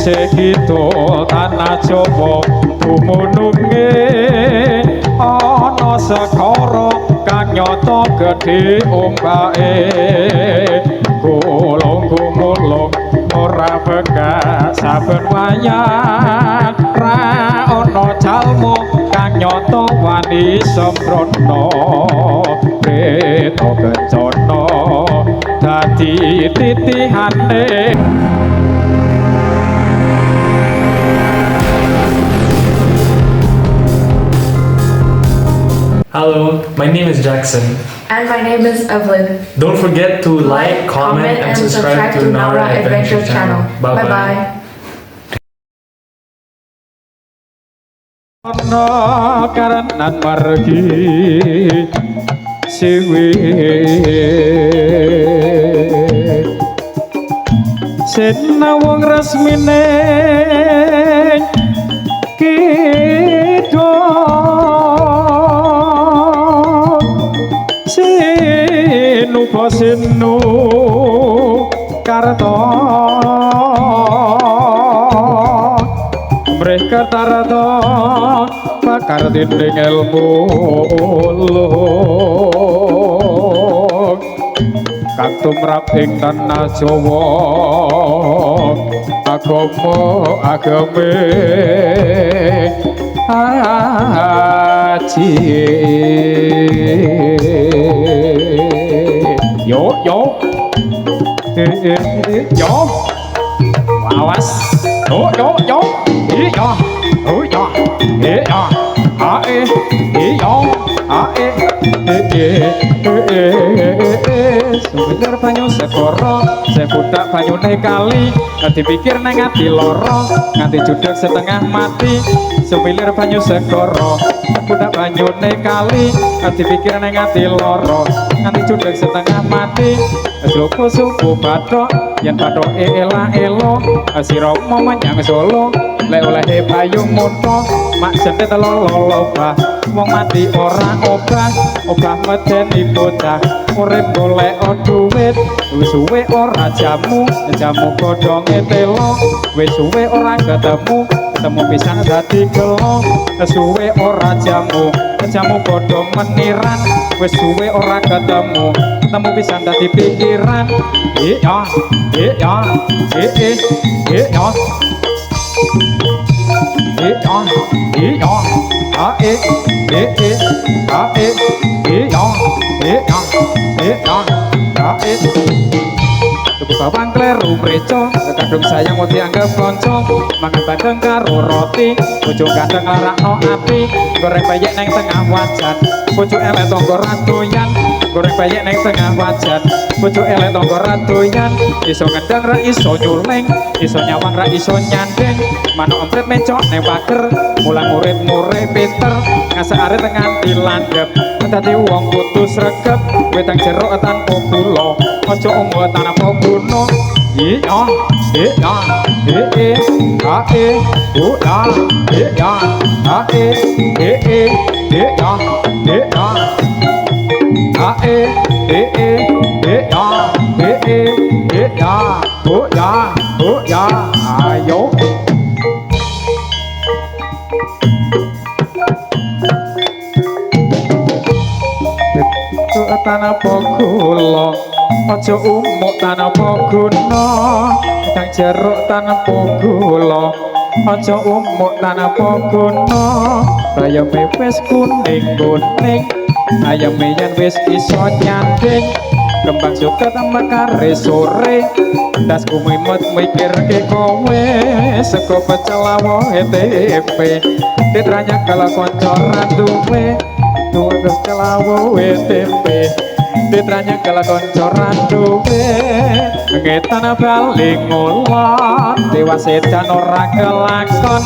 isih kidul tanah Jawa dumununge ana sekara kang nyata gedhe ombake gulung-gulung ora bekas saben wayah ra ana jalma kang nyata wani sembrono Reta kencana dadi titihane. Hello, my name is Jackson. And my name is Evelyn. Don't forget to like, comment, and subscribe to Nara Adventure Channel. Bye bye. Ana karenan margi siwi sinawung resmine kidul sinupa sinu karta mereka tarata bakar dinding ilmu ulung kang tumrap ing tanah Jawa agame haji yo awas yo Sumilir banyu segara sebudak banyune kali dipikir nang ati lara nganti judeg setengah mati sumilir banyu segara sebudak banyune kali dipikir nang ati lara nganti judeg setengah mati Joko suku bathok yen bathoke ela-elo sira menyang Solo lek olehe payung monto maksete telolo bah wong mati ora obah medeni bocah urip golek dhuwit wis suwe ora jamu godhonge telo wis suwe ora ketemu pisan dadi gelo suwe ora jamu godhong meniran wis suwe ora ketemu pisan dadi pikiran Tuku bawang kleru mreca kadung sayang mau dianggap kanca mangan bandeng karo roti bojo gandeng larakno ati goreng bayek neng tengah wajan bojo elek tangga radoyan goreng bayek neng tengah wajan bojo elek tangga radoyan iso ngedang ra iso nyuling iso nyawang ra iso nyandeng manuk emprit mencok neng pager mulang murid pinter ngasak arit nganti landhep dadi wong kudu sregep wetang jeruk tanpa gula aja umur tanpa guna ayo tanpa gula aja umuk tanpa guna kang jeruk tanpa gula aja umuk tanpa guna ayame wis kuning ayame yen wis iso nyanding kembang suket mekare sore dasku mimut mikirke kowe sego pecel awo tempe ditranya kala kanca randuwe duwe kelawu tempe ditranya kala kanca randuwe ngetan bali ngulon dewa sedan ora kelakon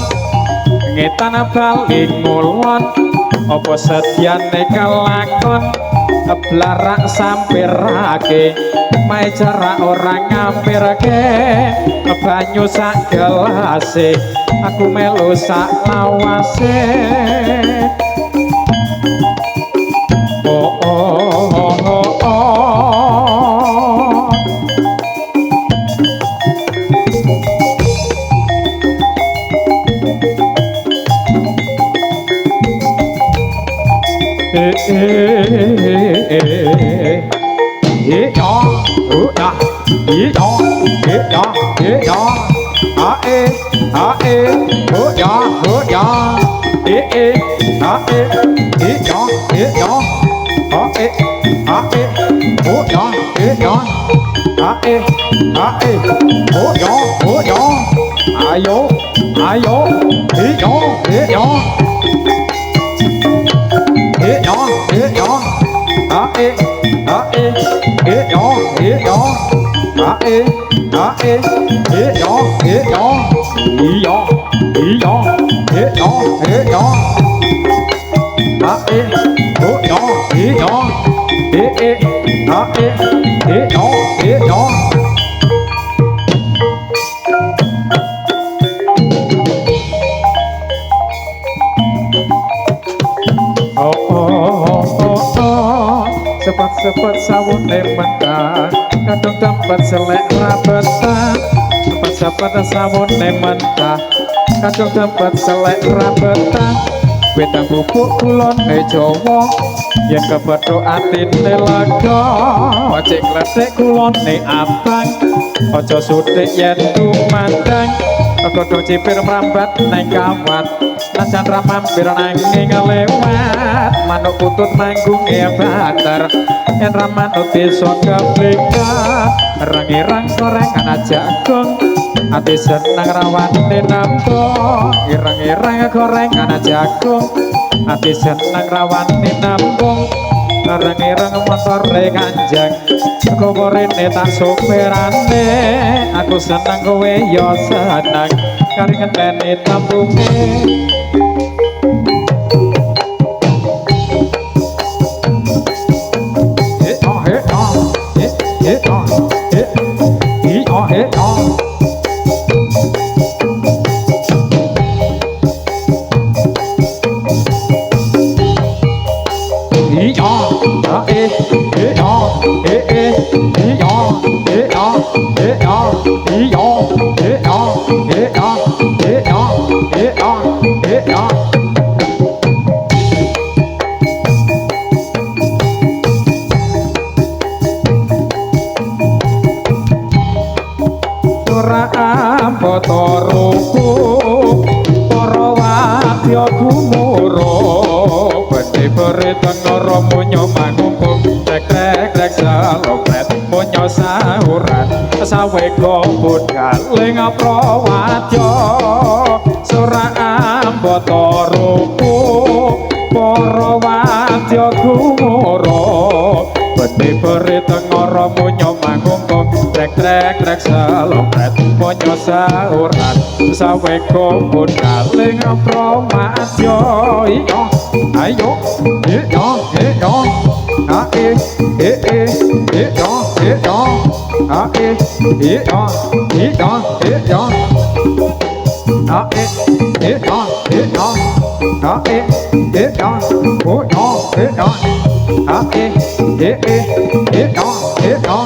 ngetan bali ngulon apa sedyane kelakon blarak sampirake mae jarak ora ngampirake banyu sak gelase aku melu sak lawase Ayo, ayo, iyo, iyo. Iyo, iyo. Ae, ae, iyo, iyo. Ae, ae, iyo, iyo. Iyo, iyo, iyo, iyo. Ae, iyo, iyo. Ae, ae, iyo, iyo. Sepet sawun mentah kadung tempat selek rabetan sepet sawun mentah kadung tempat selek rabetan wedang bubuk kulon Jawa yen kepethuk atine lega ojek kletek kulone abang aja sutik yen tumandang kodho cipir mrambat nang kawat najan ra mampir nanging lewat manuk putut manggung ya batar yen ra manut desa keplika rang-irang gorengan jagung ati seneng rawane nampa ireng-ireng gorengan jagung ati seneng rawane nampung reng-ireng motore kanjeng kowe rene tak sopirane aku seneng kowe ya seneng kari ngenteni tampunge Potoroku para wadya gumuro bedhe beriteng ora munyo mangumpul trek-trek salopret munyo sauran sawega budhaling prawadya sora ambotoroku para wadya gumuro bedhe beriteng ora munyo mangumpul trek-trek salopret monyo sauran sawega budhaling pramadya iya ayo iya iya ae iya iya ae iya iya iya ae iya iya ae iya oh iya ae iya iya iya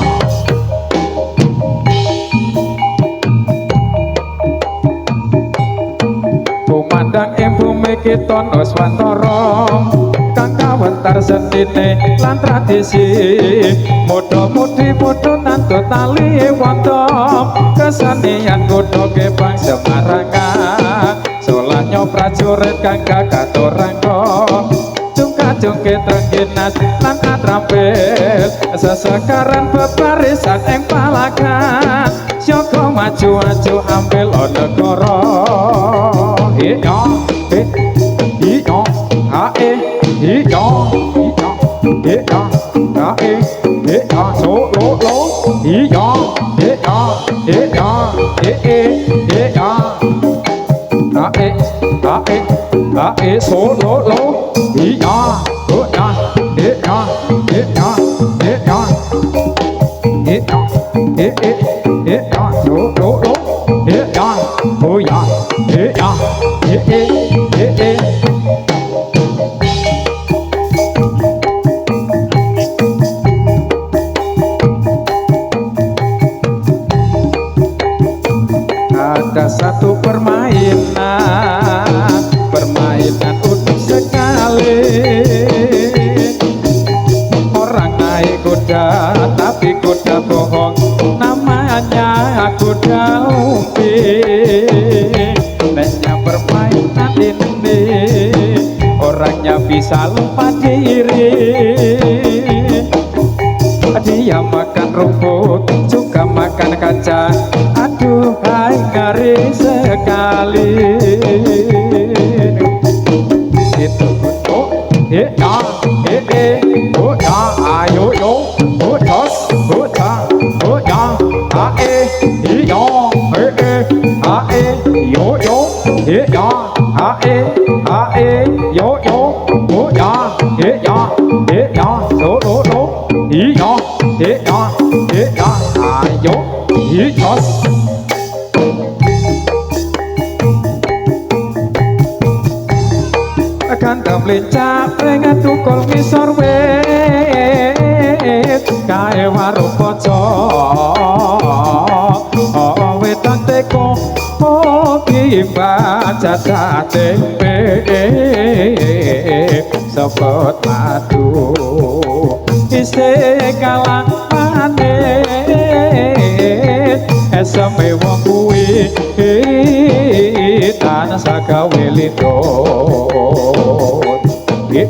Mandang bumi kita nuswantara kang kawentar senine lan tradisi muda-mudi padha tantut tali wonten kesenian godhoge bang Semarangan solanyo prajurit kang gagatur rangka jungke trengginas lan atrampil sesekaran bebarisan ing palagan syaka maju-maju ambil negara iya iya ae iya iya iya ae iya solo lo iya iya iya iya ae ae ae solo lo iya iya iya iya iya iya solo lo iya oh ya iya ada satu permainan unik sekali aku daumbe nek nyamper mainan ini orangnya bisa lupa diri. Dia makan rumput juga makan kaca, aduh hai ngeri sekali. Itu oh ya oh ya ayo yo oh dos oh ya oh ya ae yo ae yo yo ya ae yo yo oh ya do do do ya ayo dos. Ganteng lincah pengen tukul ngisor wit kae warung poco wetan teko baca tempe sepot madu isi kalang manis esame wong kuwi tanah sagawe lidon. Ya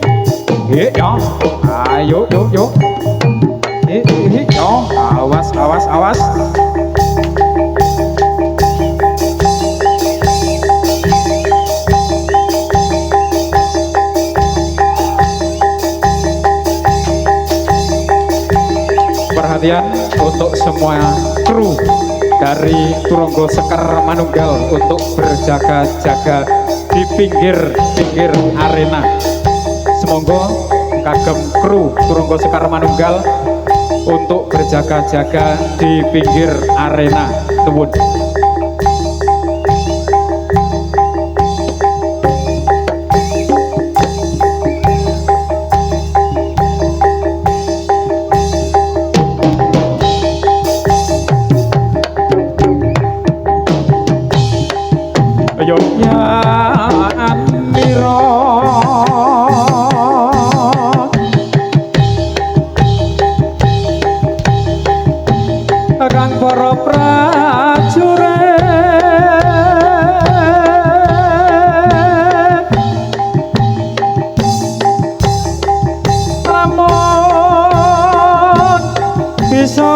ayo yo awas perhatian untuk semua kru dari Turangga Sekar Manunggal untuk berjaga-jaga di pinggir arena. Semoga kagem kru Turangga Sekar Manunggal untuk berjaga-jaga di pinggir arena. Nuwun. Kang para prajurit lamun bisa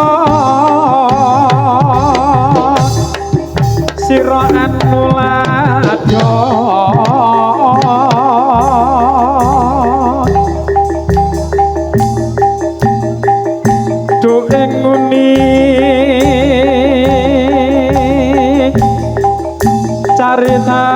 sira anuladon do ing nguni caritane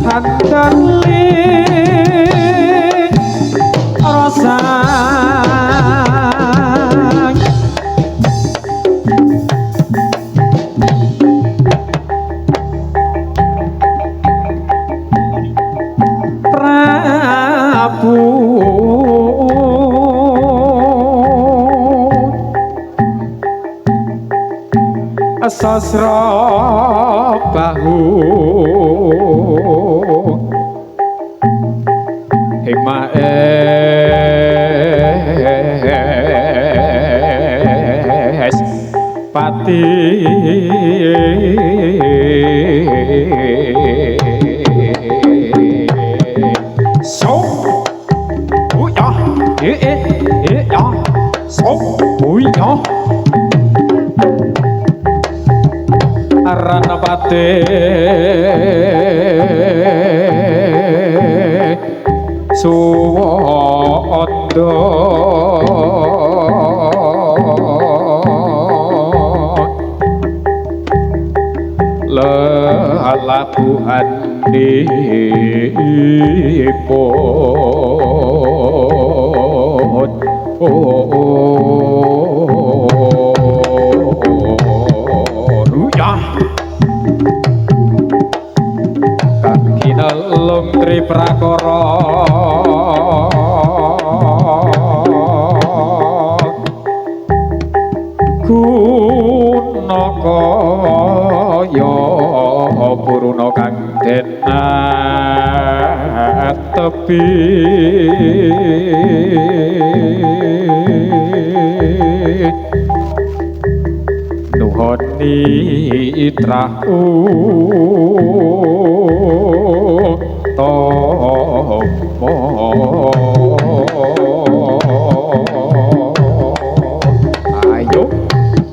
handali rasa sasra bahu himaes pati so ya so ya Ranapate Suwondo lelabuhan dipun Kinelung Tri Prakara ku punakaya puruna kang den atepi nuhoni itrahu tomo ayo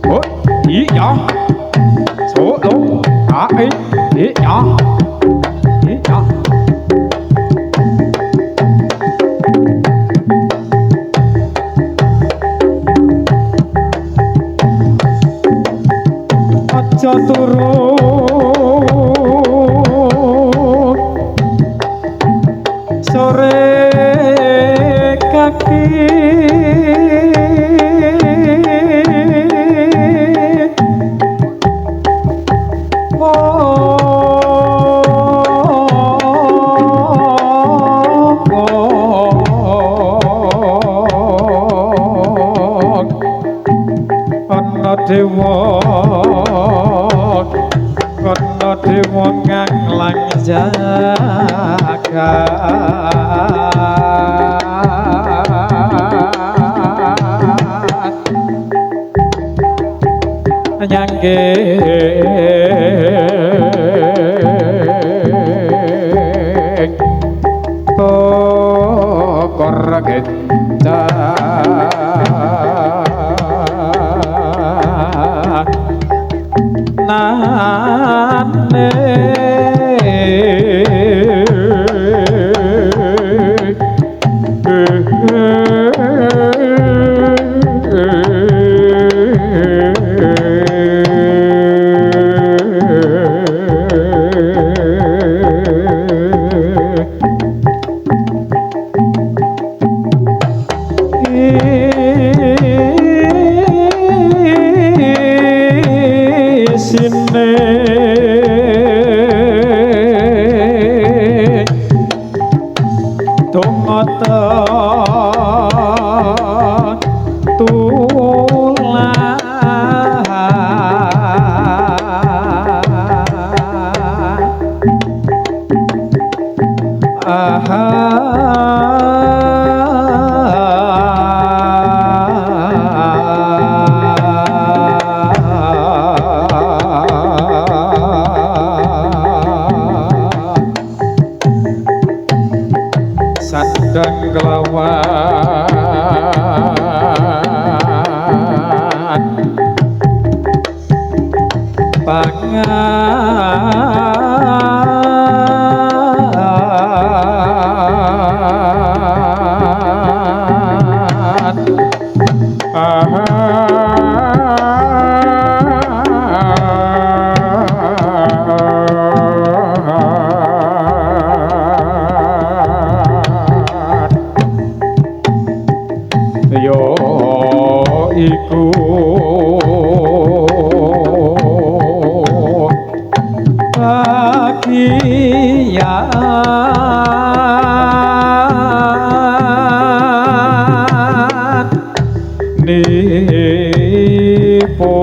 oh iya so lo ai iya iya aja turun sore kaki ana dewa kana dewa nganglang jaga nyangge pokor kencang nane sandang kelawan yo iku bagian nipo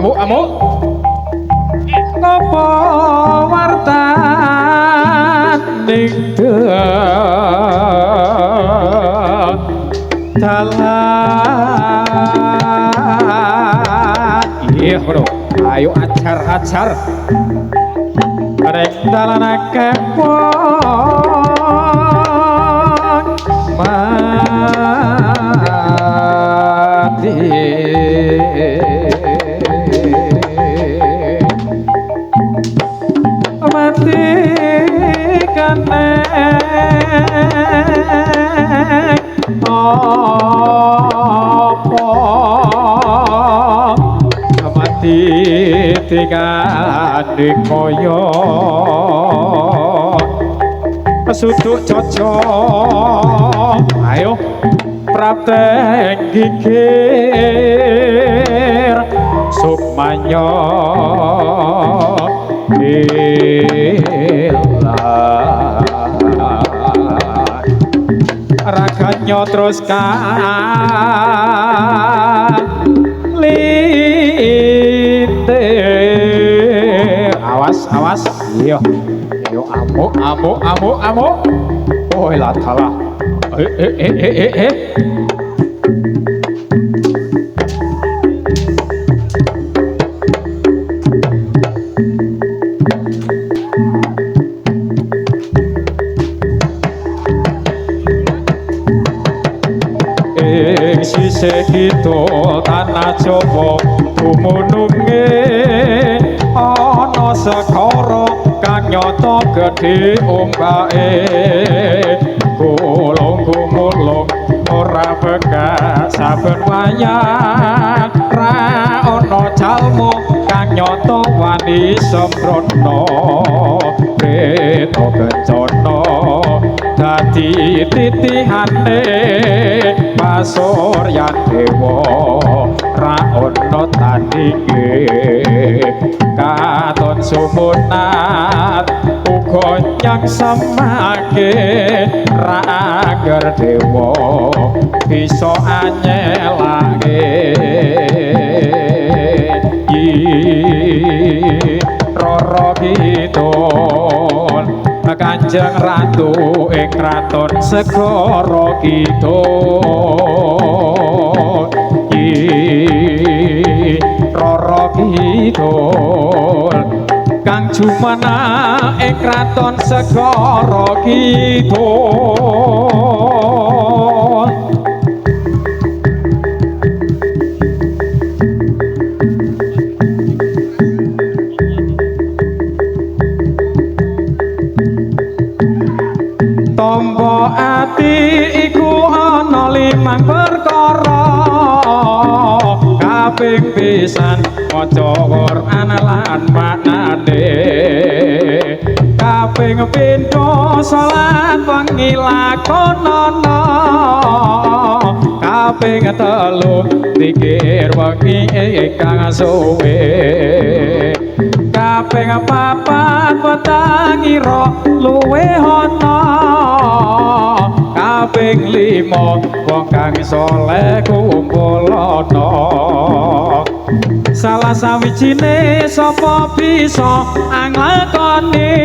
wong amuk ngopo wartaning dalan. dalan. dalan iya bro ayo ajar rek dalan kepong mati mati kaneng apa mati tingane kaya suduk cocok ayo prapteng gigir sukmanya raganya terus lintir awas iya yo amuk oh lah talah sisih kidul tanah Jawa dumununge ana segara kang nyata gedhe ombake gulung-gumulung ora bekas saben wayah ra ana jalma kang nyata wani sembrono kreta kencana dadi titihane pasuryan dewa ra ana tandinge katon sumunat uga nyang semake ra ager dewa bisa anyelake roro kidul Kanjeng Ratu ing kraton segara kidul roro kidul kang jumana ing kraton segara kidul tombo ati iku ana limang perkara kaping pisan maca Quran lan maknane kaping pindho salat wengi lakonana kaping telu zikir wengi kang suwe kaping papat petangira luwe ana kaping lima wong kang saleh kumpul ana salah sawijine sapa bisa anglakoni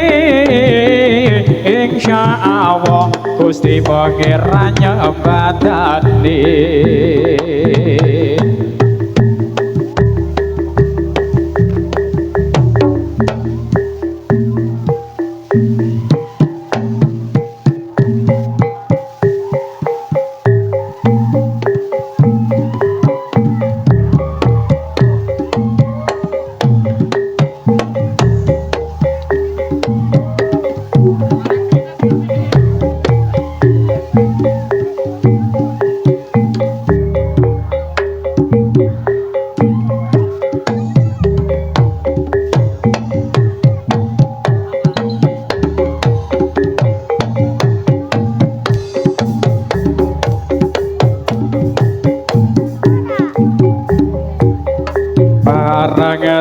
insyaallah Gusti Pangeran nyebadani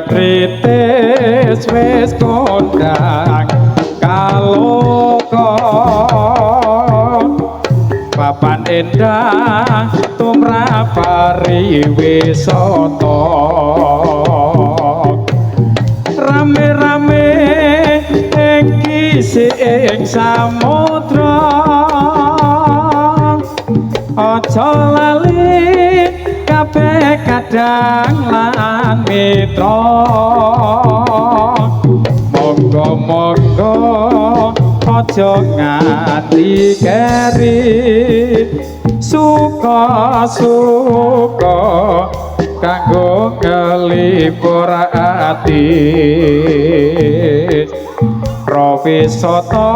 tritis wis kondang kaloka papan endah tumrap pariwisata rame-rame ing kisih samudra aja lali kabeh kadang lan mitra monggo-monggo aja ngati keri suka-suka kanggo ngelipur ati Rawisata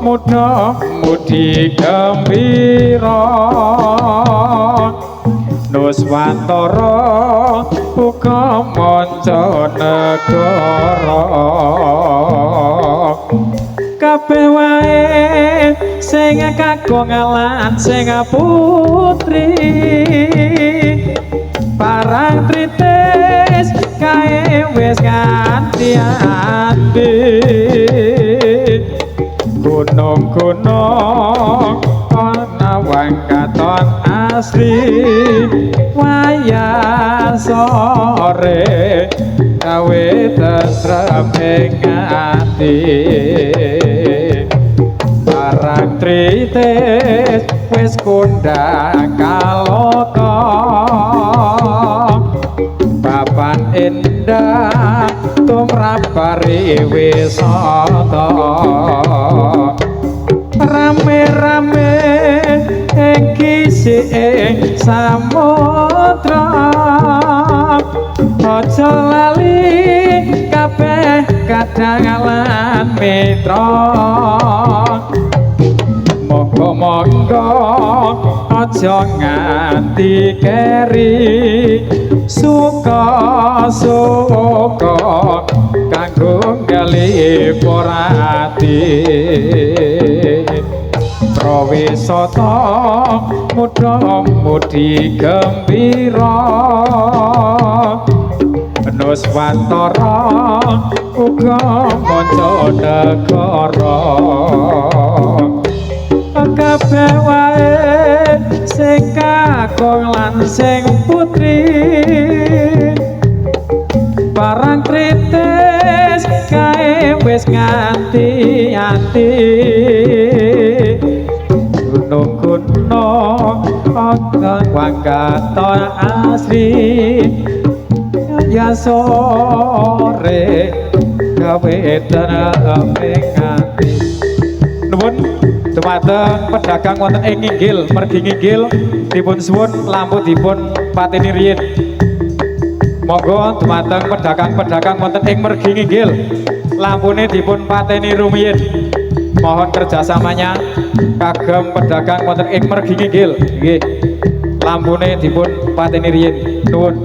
muda-mudi gembira Nuswantara uga manca negara kabeh wae sing kagungan sing putri parang tritis kae wis ganti-ganti gunung-gunung ana wangkaton asri wayah sore gawe tentrem ing ati parang tritis wis kondang kaloka papan endah tumrap pariwisata rame-rame ing kisih samudra aja lali kabeh kadang mitra monggo-monggo aja nganti keri suka-suka kanggo ngelipur ati Rawisata muda-mudi gembira Nuswantara uga manca negara kabeh wae sing kakung lan sing putri barang kritis kae wis nganti-anti gunung-gunung ana wangkaton asri ya sore gawe tentrem ati nuwun dumateng pedagang wonten ing nginggil mergi nginggil dipun suwun lampu dipun pateni riyin monggo dumateng pedagang-pedagang wonten ing mergi nginggil lampune dipun pateni rumiyin mohon kerjasamanya kagem pedagang wonten ing mergi nginggil nggih lampune dipun pateni riyin nuwun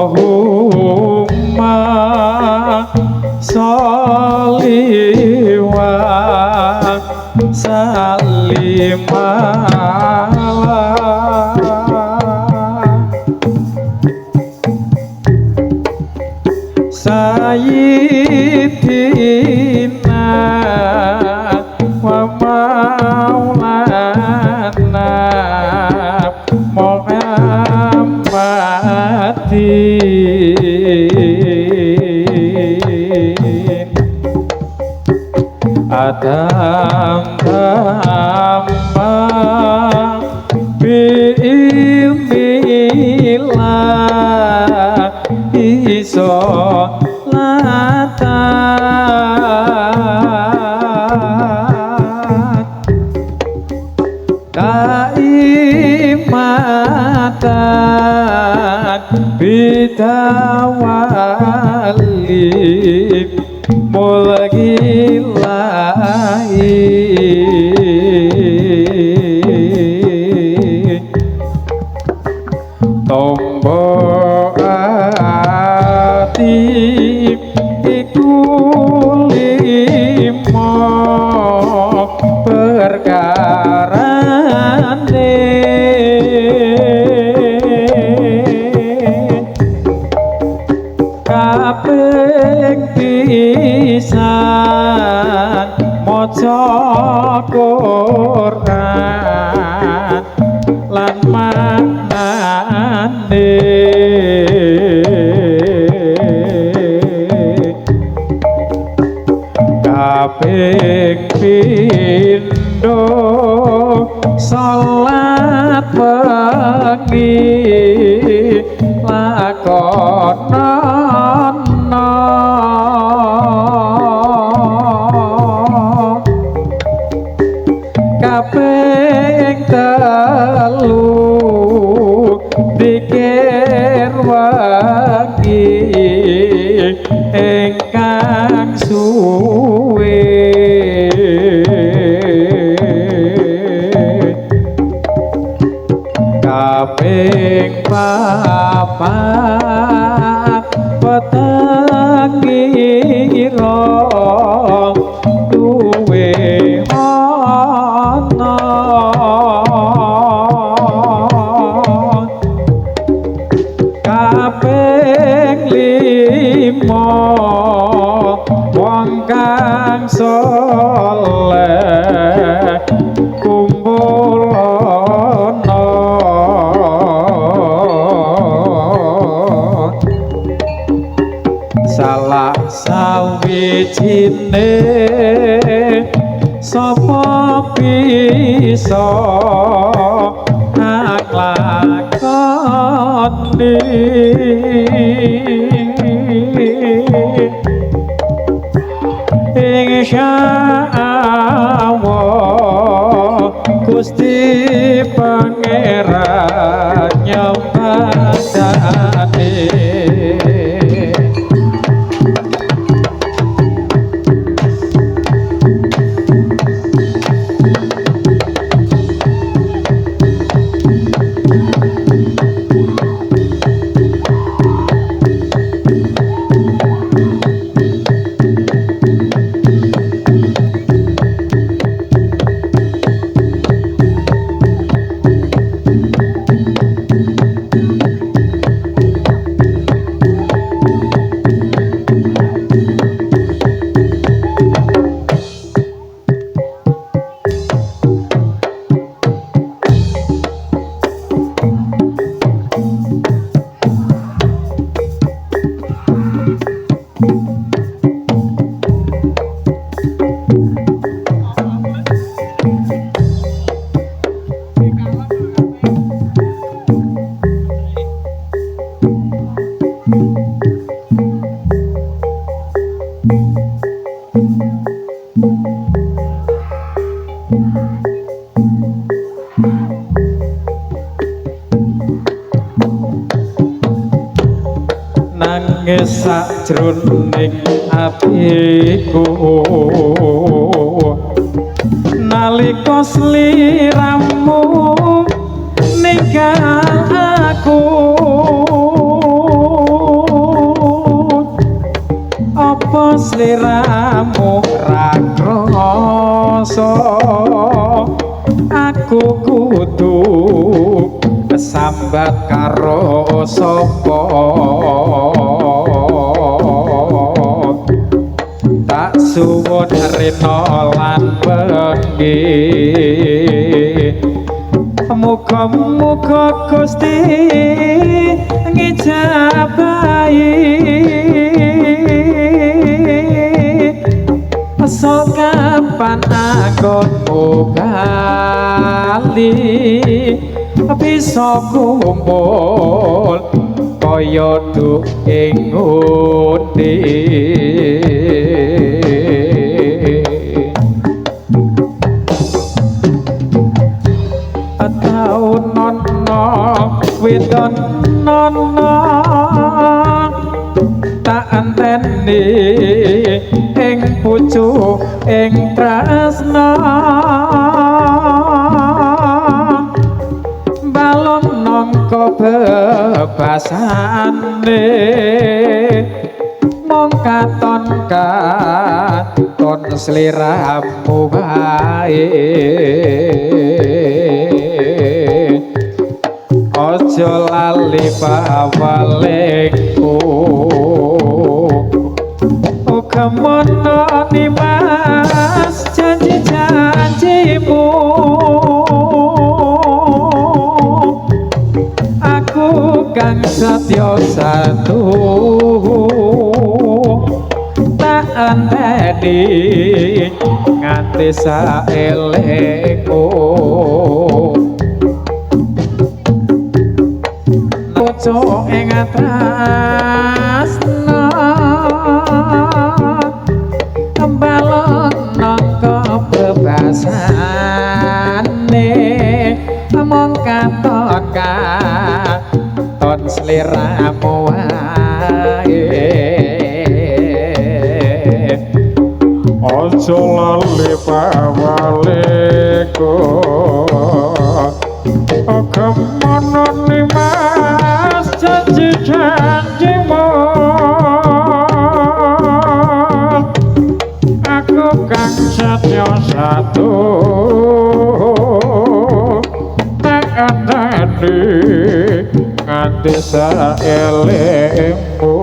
Allahumma sholli wa sallim ala sayyidina wa maulana Adam tamma bi'ilmillah iso latan kaimatan bidawali mulai tombo ati iku limo perkarane kaping pisan maca Quran lan maknane kaping pindho salat wengi lakonono kaping telu pikir wengi ingkang suwe kaping papat petengira duwe ana kaping lima wong kang saleh kumpul ana salah sawijine sapa bisa nglakoni insyaallah Gusti Pangeran nyembadane nangis sajroning atiku nalika sliramu ninggal aku apa sliramu ra krasa aku kudu kesambat karo sapa tak suwun rena lan bengi muga-muga Gusti ngijabahi sok kapan anggonmu bali bisa kumpul kaya duk ing ngendi taun nono wedon nono tak anteni ing pucuk ing tresna balon nangka bebasane mong katon katon sliramu wae aja lali pawalengku kemono ni mas janji satu tak enteni nganti saelengku Ojo ing tresna balon nangka bebasane mong katon katon sliramu wae ojo lali pawaliku kemono nimas janji-janjimu aku kang setya satu tak andani nganti saelengmu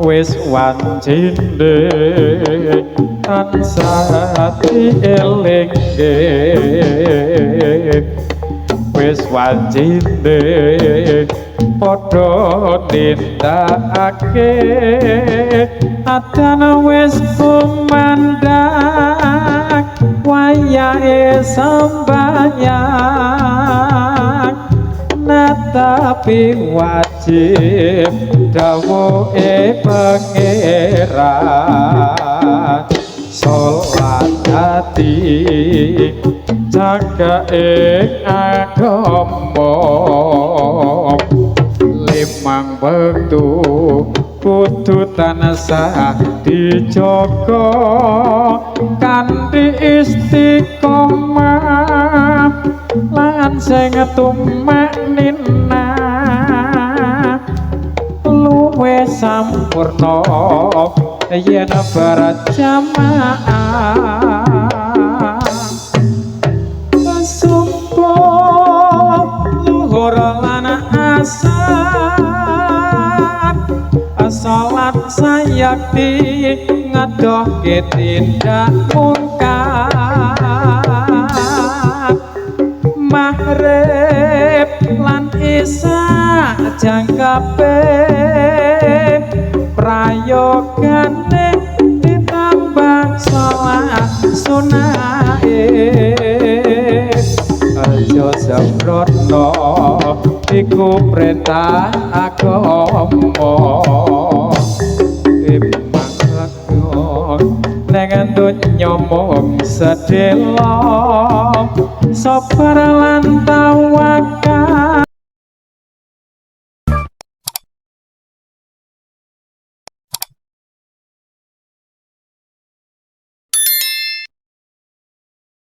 wis wancine tansah dielingke wis wancine padha nindakake adana wis kumandhak wayahe sembahyang tapi wajib dawuhe pangeran salat ati jaga ing agama limang wektu kudu tansah dijaga kanthi istiqomah lan sing tumak nina luwe sampurna yen barat jamaah subuh luhur lan asar salat sayakti ngadohke tindak mungkar maghrib lan isya jangkape prayogane ditambah salat sunahe aja sembrono iku perintah agama dengan dunya mung sedelo sabar lan tawakal